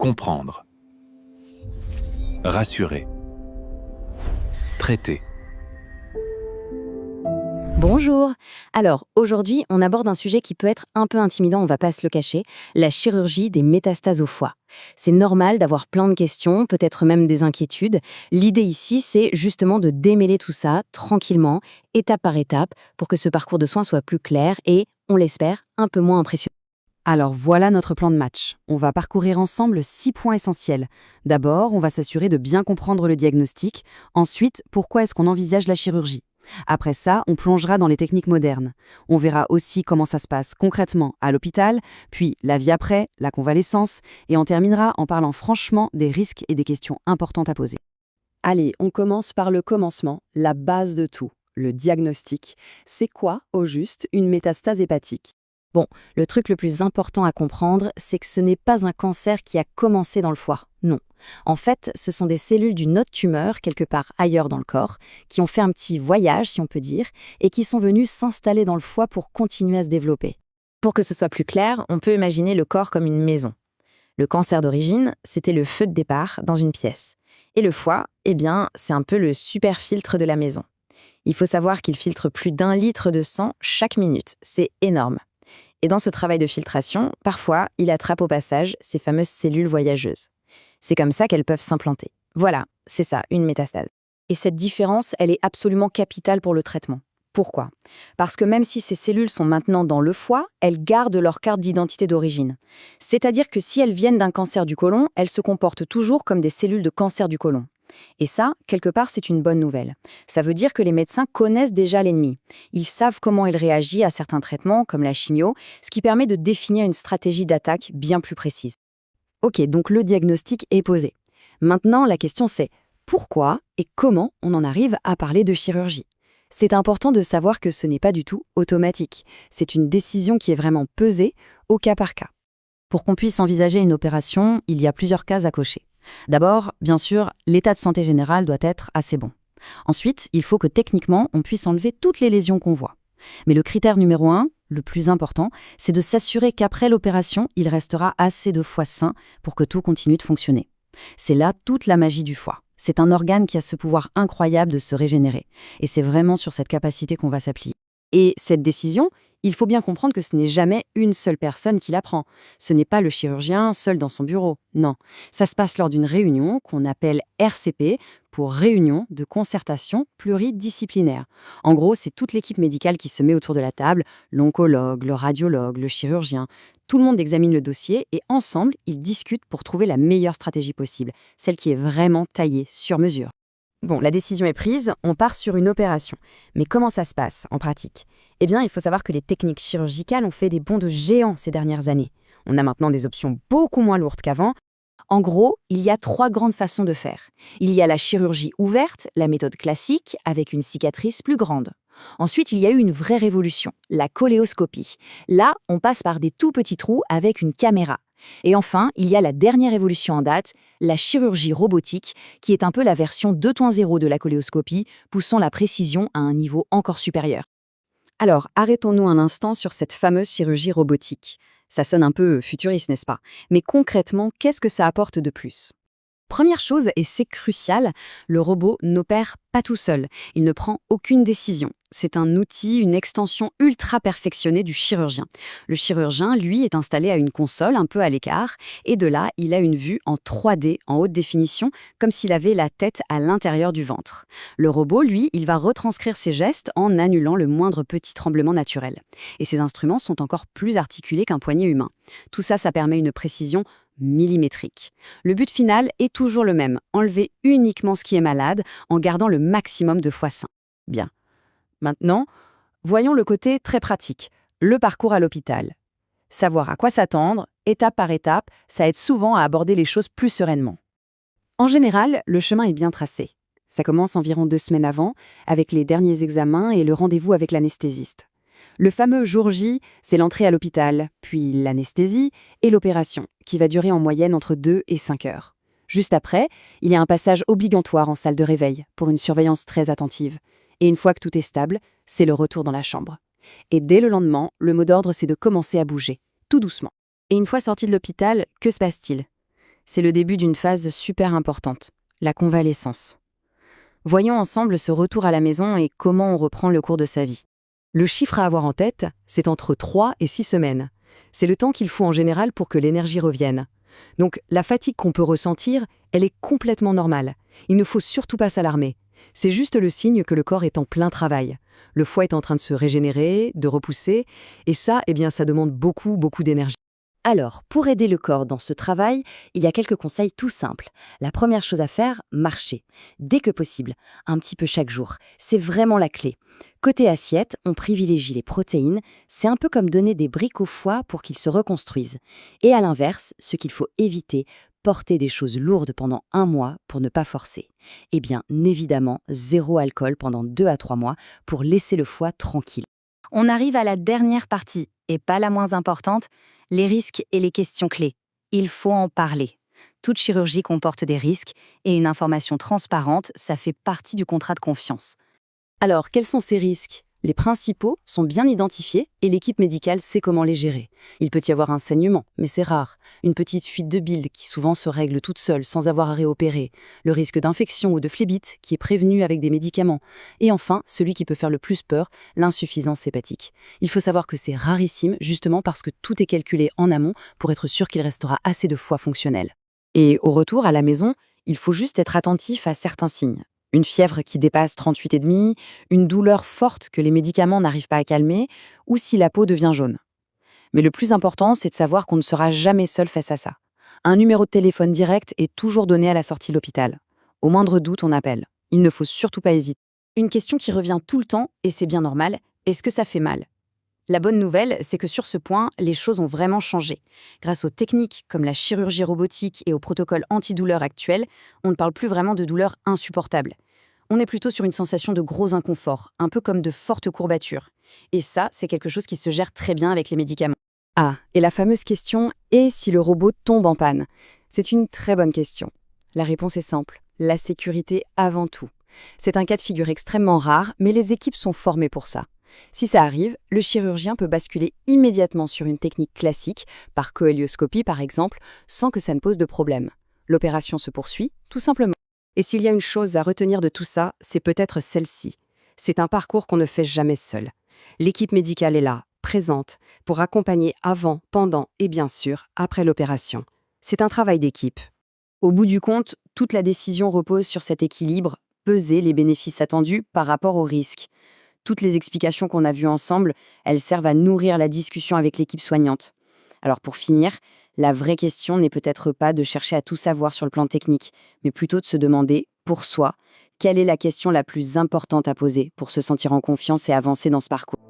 Comprendre. Rassurer. Traiter. Bonjour. Alors, aujourd'hui, on aborde un sujet qui peut être un peu intimidant, on va pas se le cacher, la chirurgie des métastases au foie. C'est normal d'avoir plein de questions, peut-être même des inquiétudes. L'idée ici, c'est justement de démêler tout ça tranquillement, étape par étape, pour que ce parcours de soins soit plus clair et, on l'espère, un peu moins impressionnant. Alors voilà notre plan de match. On va parcourir ensemble 6 points essentiels. D'abord, on va s'assurer de bien comprendre le diagnostic. Ensuite, pourquoi est-ce qu'on envisage la chirurgie? Après ça, on plongera dans les techniques modernes. On verra aussi comment ça se passe concrètement à l'hôpital, puis la vie après, la convalescence, et on terminera en parlant franchement des risques et des questions importantes à poser. Allez, on commence par le commencement, la base de tout, le diagnostic. C'est quoi, au juste, une métastase hépatique? Bon, le truc le plus important à comprendre, c'est que ce n'est pas un cancer qui a commencé dans le foie, non. En fait, ce sont des cellules d'une autre tumeur, quelque part ailleurs dans le corps, qui ont fait un petit voyage, si on peut dire, et qui sont venues s'installer dans le foie pour continuer à se développer. Pour que ce soit plus clair, on peut imaginer le corps comme une maison. Le cancer d'origine, c'était le feu de départ dans une pièce. Et le foie, eh bien, c'est un peu le super filtre de la maison. Il faut savoir qu'il filtre plus d'1 litre de sang chaque minute. C'est énorme. Et dans ce travail de filtration, parfois, il attrape au passage ces fameuses cellules voyageuses. C'est comme ça qu'elles peuvent s'implanter. Voilà, c'est ça, une métastase. Et cette différence, elle est absolument capitale pour le traitement. Pourquoi? Parce que même si ces cellules sont maintenant dans le foie, elles gardent leur carte d'identité d'origine. C'est-à-dire que si elles viennent d'un cancer du côlon, elles se comportent toujours comme des cellules de cancer du côlon. Et ça, quelque part, c'est une bonne nouvelle. Ça veut dire que les médecins connaissent déjà l'ennemi. Ils savent comment il réagit à certains traitements, comme la chimio, ce qui permet de définir une stratégie d'attaque bien plus précise. Ok, donc le diagnostic est posé. Maintenant, la question c'est pourquoi et comment on en arrive à parler de chirurgie? C'est important de savoir que ce n'est pas du tout automatique. C'est une décision qui est vraiment pesée au cas par cas. Pour qu'on puisse envisager une opération, il y a plusieurs cases à cocher. D'abord, bien sûr, l'état de santé général doit être assez bon. Ensuite, il faut que techniquement, on puisse enlever toutes les lésions qu'on voit. Mais le critère numéro 1, le plus important, c'est de s'assurer qu'après l'opération, il restera assez de foie sain pour que tout continue de fonctionner. C'est là toute la magie du foie. C'est un organe qui a ce pouvoir incroyable de se régénérer. Et c'est vraiment sur cette capacité qu'on va s'appuyer. Et cette décision, il faut bien comprendre que ce n'est jamais une seule personne qui la prend. Ce n'est pas le chirurgien seul dans son bureau, non. Ça se passe lors d'une réunion qu'on appelle RCP, pour Réunion de concertation pluridisciplinaire. En gros, c'est toute l'équipe médicale qui se met autour de la table, l'oncologue, le radiologue, le chirurgien. Tout le monde examine le dossier et ensemble, ils discutent pour trouver la meilleure stratégie possible, celle qui est vraiment taillée sur mesure. Bon, la décision est prise, on part sur une opération. Mais comment ça se passe en pratique? Eh bien, il faut savoir que les techniques chirurgicales ont fait des bonds de géants ces dernières années. On a maintenant des options beaucoup moins lourdes qu'avant. En gros, il y a 3 grandes façons de faire. Il y a la chirurgie ouverte, la méthode classique, avec une cicatrice plus grande. Ensuite, il y a eu une vraie révolution, la coléoscopie. Là, on passe par des tout petits trous avec une caméra. Et enfin, il y a la dernière évolution en date, la chirurgie robotique, qui est un peu la version 2.0 de la coléoscopie, poussant la précision à un niveau encore supérieur. Alors, arrêtons-nous un instant sur cette fameuse chirurgie robotique. Ça sonne un peu futuriste, n'est-ce pas? Mais concrètement, qu'est-ce que ça apporte de plus? Première chose, et c'est crucial, le robot n'opère pas tout seul. Il ne prend aucune décision. C'est un outil, une extension ultra perfectionnée du chirurgien. Le chirurgien, lui, est installé à une console un peu à l'écart, et de là, il a une vue en 3D, en haute définition, comme s'il avait la tête à l'intérieur du ventre. Le robot, lui, il va retranscrire ses gestes en annulant le moindre petit tremblement naturel. Et ces instruments sont encore plus articulés qu'un poignet humain. Tout ça, ça permet une précision millimétrique. Le but final est toujours le même, enlever uniquement ce qui est malade en gardant le maximum de foie sain. Bien. Maintenant, voyons le côté très pratique, le parcours à l'hôpital. Savoir à quoi s'attendre, étape par étape, ça aide souvent à aborder les choses plus sereinement. En général, le chemin est bien tracé. Ça commence environ 2 semaines avant, avec les derniers examens et le rendez-vous avec l'anesthésiste. Le fameux jour J, c'est l'entrée à l'hôpital, puis l'anesthésie et l'opération, qui va durer en moyenne entre 2 et 5 heures. Juste après, il y a un passage obligatoire en salle de réveil pour une surveillance très attentive. Et une fois que tout est stable, c'est le retour dans la chambre. Et dès le lendemain, le mot d'ordre, c'est de commencer à bouger, tout doucement. Et une fois sorti de l'hôpital, que se passe-t-il? C'est le début d'une phase super importante, la convalescence. Voyons ensemble ce retour à la maison et comment on reprend le cours de sa vie. Le chiffre à avoir en tête, c'est entre 3 et 6 semaines. C'est le temps qu'il faut en général pour que l'énergie revienne. Donc la fatigue qu'on peut ressentir, elle est complètement normale. Il ne faut surtout pas s'alarmer. C'est juste le signe que le corps est en plein travail. Le foie est en train de se régénérer, de repousser, et ça, ça demande beaucoup d'énergie. Alors, pour aider le corps dans ce travail, il y a quelques conseils tout simples. La première chose à faire, marcher. Dès que possible, un petit peu chaque jour. C'est vraiment la clé. Côté assiette, on privilégie les protéines. C'est un peu comme donner des briques au foie pour qu'il se reconstruise. Et à l'inverse, ce qu'il faut éviter, porter des choses lourdes pendant 1 mois pour ne pas forcer. Eh bien, évidemment, 0 alcool pendant 2 à 3 mois pour laisser le foie tranquille. On arrive à la dernière partie, et pas la moins importante, les risques et les questions clés. Il faut en parler. Toute chirurgie comporte des risques, et une information transparente, ça fait partie du contrat de confiance. Alors, quels sont ces risques? Les principaux sont bien identifiés et l'équipe médicale sait comment les gérer. Il peut y avoir un saignement, mais c'est rare. Une petite fuite de bile qui souvent se règle toute seule sans avoir à réopérer. Le risque d'infection ou de phlébite qui est prévenu avec des médicaments. Et enfin, celui qui peut faire le plus peur, l'insuffisance hépatique. Il faut savoir que c'est rarissime justement parce que tout est calculé en amont pour être sûr qu'il restera assez de foie fonctionnel. Et au retour à la maison, il faut juste être attentif à certains signes. Une fièvre qui dépasse 38,5, une douleur forte que les médicaments n'arrivent pas à calmer, ou si la peau devient jaune. Mais le plus important, c'est de savoir qu'on ne sera jamais seul face à ça. Un numéro de téléphone direct est toujours donné à la sortie de l'hôpital. Au moindre doute, on appelle. Il ne faut surtout pas hésiter. Une question qui revient tout le temps, et c'est bien normal, est-ce que ça fait mal? La bonne nouvelle, c'est que sur ce point, les choses ont vraiment changé. Grâce aux techniques comme la chirurgie robotique et aux protocoles antidouleurs actuels, on ne parle plus vraiment de douleurs insupportables. On est plutôt sur une sensation de gros inconfort, un peu comme de fortes courbatures. Et ça, c'est quelque chose qui se gère très bien avec les médicaments. Ah, et la fameuse question « et si le robot tombe en panne ?» C'est une très bonne question. La réponse est simple, la sécurité avant tout. C'est un cas de figure extrêmement rare, mais les équipes sont formées pour ça. Si ça arrive, le chirurgien peut basculer immédiatement sur une technique classique, par cohélioscopie par exemple, sans que ça ne pose de problème. L'opération se poursuit, tout simplement. Et s'il y a une chose à retenir de tout ça, c'est peut-être celle-ci. C'est un parcours qu'on ne fait jamais seul. L'équipe médicale est là, présente, pour accompagner avant, pendant et bien sûr, après l'opération. C'est un travail d'équipe. Au bout du compte, toute la décision repose sur cet équilibre, peser les bénéfices attendus par rapport aux risques. Toutes les explications qu'on a vues ensemble, elles servent à nourrir la discussion avec l'équipe soignante. Alors pour finir, la vraie question n'est peut-être pas de chercher à tout savoir sur le plan technique, mais plutôt de se demander, pour soi, quelle est la question la plus importante à poser pour se sentir en confiance et avancer dans ce parcours.